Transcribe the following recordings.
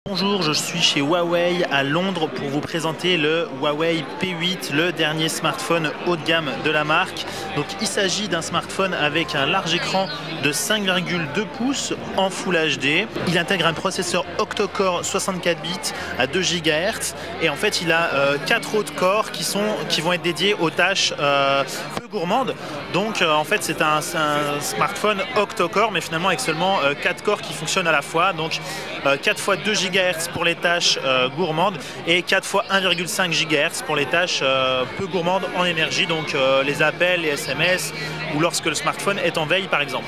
Bonjour, je suis chez Huawei à Londres pour vous présenter le Huawei P8, le dernier smartphone haut de gamme de la marque. Donc il s'agit d'un smartphone avec un large écran de 5,2 pouces en Full HD. Il intègre un processeur octa-core 64 bits à 2 GHz et en fait il a 4 autres corps qui vont être dédiés aux tâches peu gourmandes. Donc en fait c'est un smartphone octa-core mais finalement avec seulement 4 corps qui fonctionnent à la fois. Donc 4 fois 2 GHz pour les tâches gourmandes et 4 fois 1,5 GHz pour les tâches peu gourmandes en énergie, donc les appels, les SMS ou lorsque le smartphone est en veille par exemple.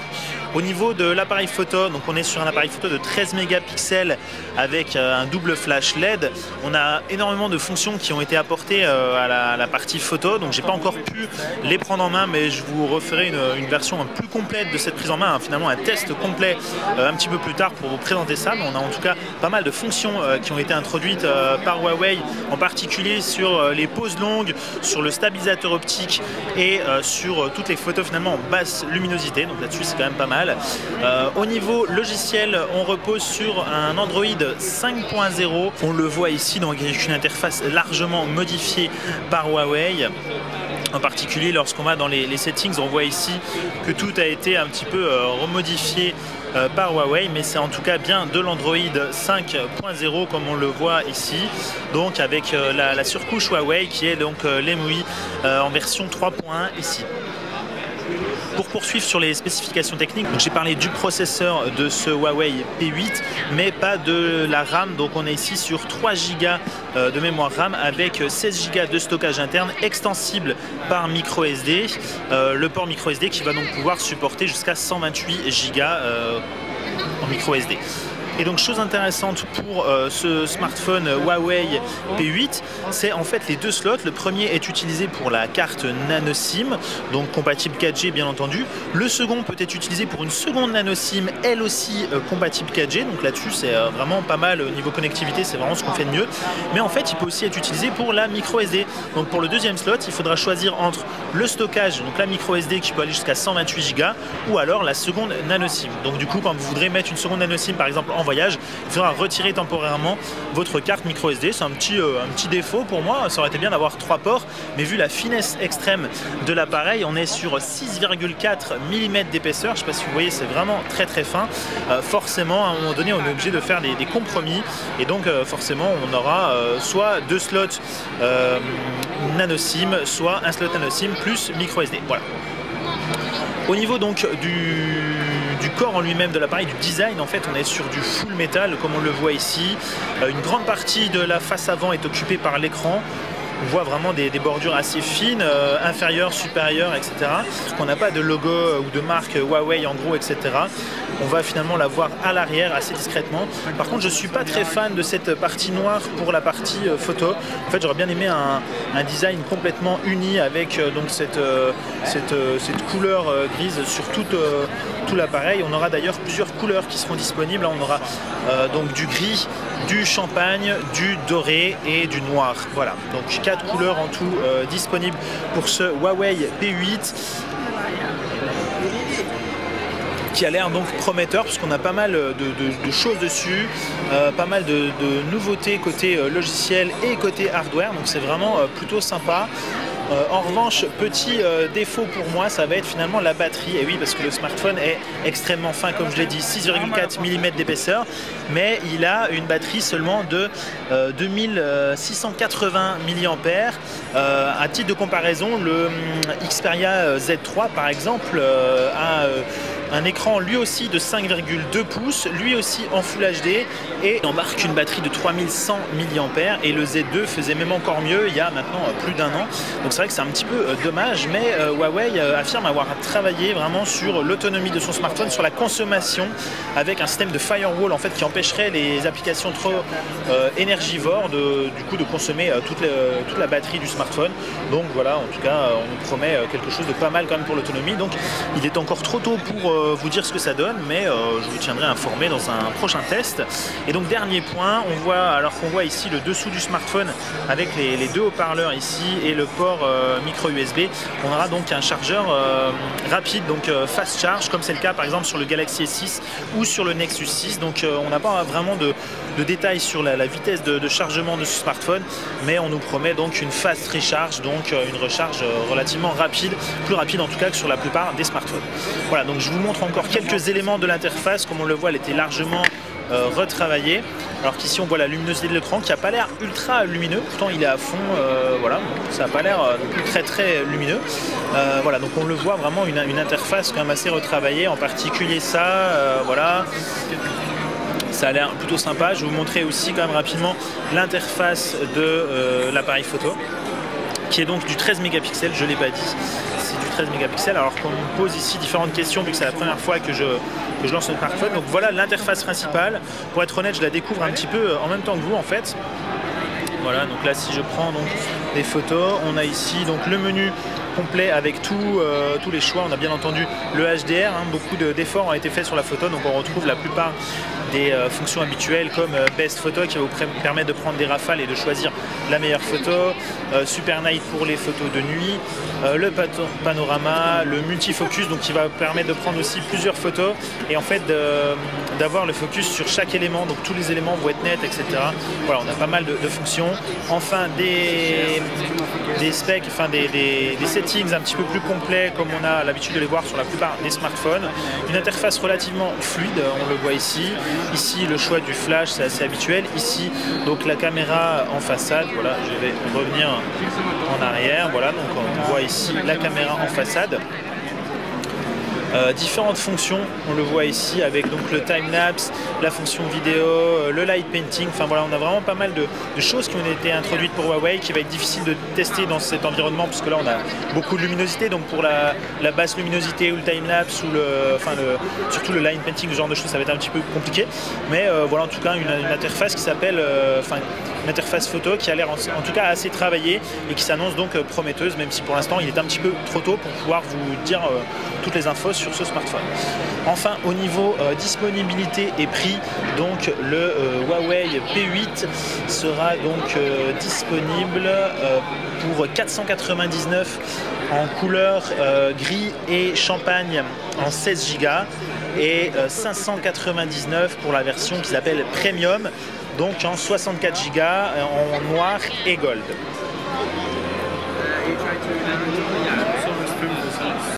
Au niveau de l'appareil photo, donc on est sur un appareil photo de 13 mégapixels avec un double flash LED. On a énormément de fonctions qui ont été apportées à la partie photo, donc j'ai pas encore pu les prendre en main, mais je vous referai une version plus complète de cette prise en main, finalement un test complet un petit peu plus tard pour vous présenter ça. Mais on a en tout cas pas mal de fonctions qui ont été introduites par Huawei, en particulier sur les poses longues, sur le stabilisateur optique et sur toutes les photos finalement en basse luminosité, donc là-dessus c'est quand même pas mal. Au niveau logiciel, on repose sur un Android 5.0. On le voit ici, donc avec une interface largement modifiée par Huawei. En particulier lorsqu'on va dans les settings, on voit ici que tout a été un petit peu remodifié par Huawei, mais c'est en tout cas bien de l'Android 5.0 comme on le voit ici, donc avec la surcouche Huawei qui est donc l'EMUI en version 3.1 ici. Pour poursuivre sur les spécifications techniques, j'ai parlé du processeur de ce Huawei P8, mais pas de la RAM. Donc on est ici sur 3 Go de mémoire RAM avec 16 Go de stockage interne extensible par micro SD. Le port micro SD qui va donc pouvoir supporter jusqu'à 128 Go en micro SD. Et donc chose intéressante pour ce smartphone Huawei P8, c'est en fait les deux slots. Le premier est utilisé pour la carte nano SIM, donc compatible 4G bien entendu. Le second peut être utilisé pour une seconde nano SIM, elle aussi compatible 4G. Donc là-dessus c'est vraiment pas mal au niveau connectivité, c'est vraiment ce qu'on fait de mieux. Mais en fait il peut aussi être utilisé pour la micro SD. Donc pour le deuxième slot, il faudra choisir entre le stockage, donc la micro SD qui peut aller jusqu'à 128 Go, ou alors la seconde nano SIM. Donc du coup quand vous voudrez mettre une seconde nano SIM par exemple en voyage, il faudra retirer temporairement votre carte micro SD. C'est un petit défaut pour moi, ça aurait été bien d'avoir 3 ports, mais vu la finesse extrême de l'appareil, on est sur 6,4 mm d'épaisseur, je ne sais pas si vous voyez, c'est vraiment très très fin. Forcément à un moment donné on est obligé de faire des compromis, et donc forcément on aura soit 2 slots nano SIM, soit un slot nano SIM plus micro SD. Voilà. Au niveau donc du corps en lui-même de l'appareil, du design, en fait on est sur du full métal comme on le voit ici. Une grande partie de la face avant est occupée par l'écran. On voit vraiment des bordures assez fines, inférieures, supérieures, etc. On n'a pas de logo ou de marque Huawei en gros, etc. On va finalement la voir à l'arrière assez discrètement. Par contre, je ne suis pas très fan de cette partie noire pour la partie photo. En fait, j'aurais bien aimé un design complètement uni avec donc cette couleur grise sur tout l'appareil. On aura d'ailleurs plusieurs couleurs qui seront disponibles. On aura donc du gris, du champagne, du doré et du noir. Voilà, donc 4 couleurs en tout disponibles pour ce Huawei P8 qui a l'air donc prometteur puisqu'on a pas mal de choses dessus, pas mal de nouveautés côté logiciel et côté hardware, donc c'est vraiment plutôt sympa. En revanche, petit défaut pour moi, ça va être finalement la batterie. Et oui, parce que le smartphone est extrêmement fin, comme je l'ai dit, 6,4 mm d'épaisseur, mais il a une batterie seulement de 2680 mAh. À titre de comparaison, le Xperia Z3 par exemple a un écran lui aussi de 5,2 pouces, lui aussi en Full HD, et embarque une batterie de 3100 mAh, et le Z2 faisait même encore mieux il y a maintenant plus d'1 an. Donc c'est vrai que c'est un petit peu dommage, mais Huawei affirme avoir travaillé vraiment sur l'autonomie de son smartphone, sur la consommation, avec un système de firewall en fait qui empêcherait les applications trop énergivores du coup de consommer toute la batterie du smartphone. Donc voilà, en tout cas on nous promet quelque chose de pas mal quand même pour l'autonomie. Donc il est encore trop tôt pour vous dire ce que ça donne, mais je vous tiendrai informé dans un prochain test. Et donc dernier point, on voit, alors qu'on voit ici le dessous du smartphone avec les deux haut-parleurs ici et le port micro USB, on aura donc un chargeur rapide, donc fast charge, comme c'est le cas par exemple sur le Galaxy S6 ou sur le Nexus 6. Donc on n'a pas vraiment de détails sur la vitesse de chargement de ce smartphone, mais on nous promet donc une fast recharge, donc une recharge relativement rapide, plus rapide en tout cas que sur la plupart des smartphones. Voilà, donc je vous montre encore quelques éléments de l'interface. Comme on le voit, elle était largement retravaillée. Alors qu'ici on voit la luminosité de l'écran qui n'a pas l'air ultra lumineux, pourtant il est à fond, voilà, ça n'a pas l'air très lumineux. Voilà, donc on le voit vraiment une interface quand même assez retravaillée, en particulier ça, voilà. Ça a l'air plutôt sympa. Je vais vous montrer aussi quand même rapidement l'interface de l'appareil photo, qui est donc du 13 mégapixels, je ne l'ai pas dit, c'est du 13 mégapixels, alors qu'on me pose ici différentes questions vu que c'est la première fois que je lance le smartphone. Donc voilà l'interface principale. Pour être honnête, je la découvre un petit peu en même temps que vous en fait. Voilà, donc là si je prends donc des photos, on a ici donc le menu complet avec tous les choix. On a bien entendu le HDR, hein, beaucoup d'efforts ont été faits sur la photo, donc on retrouve la plupart des fonctions habituelles comme Best Photo qui va vous permettre de prendre des rafales et de choisir la meilleure photo, Super Night pour les photos de nuit, le panorama, le multifocus donc qui va vous permettre de prendre aussi plusieurs photos et en fait d'avoir le focus sur chaque élément, donc tous les éléments vont être nets, etc. Voilà, on a pas mal de fonctions. Enfin des specs, enfin des settings un petit peu plus complets comme on a l'habitude de les voir sur la plupart des smartphones. Une interface relativement fluide, on le voit ici. Ici le choix du flash, c'est assez habituel. Ici donc la caméra en façade, voilà, je vais revenir en arrière, voilà, donc on voit ici la caméra en façade. Différentes fonctions, on le voit ici avec donc le time-lapse, la fonction vidéo, le light painting, enfin voilà, on a vraiment pas mal de choses qui ont été introduites pour Huawei qui va être difficile de tester dans cet environnement puisque là on a beaucoup de luminosité, donc pour la basse luminosité ou le time-lapse ou surtout le light painting, ce genre de choses, ça va être un petit peu compliqué, mais voilà en tout cas une interface qui s'appelle, une interface photo qui a l'air en tout cas assez travaillée et qui s'annonce donc prometteuse, même si pour l'instant il est un petit peu trop tôt pour pouvoir vous dire toutes les infos sur ce smartphone. Enfin au niveau disponibilité et prix, donc le Huawei P8 sera donc disponible pour 499 en couleur gris et champagne en 16 Go et 599 pour la version qui s'appelle Premium, donc en 64 Go en noir et gold.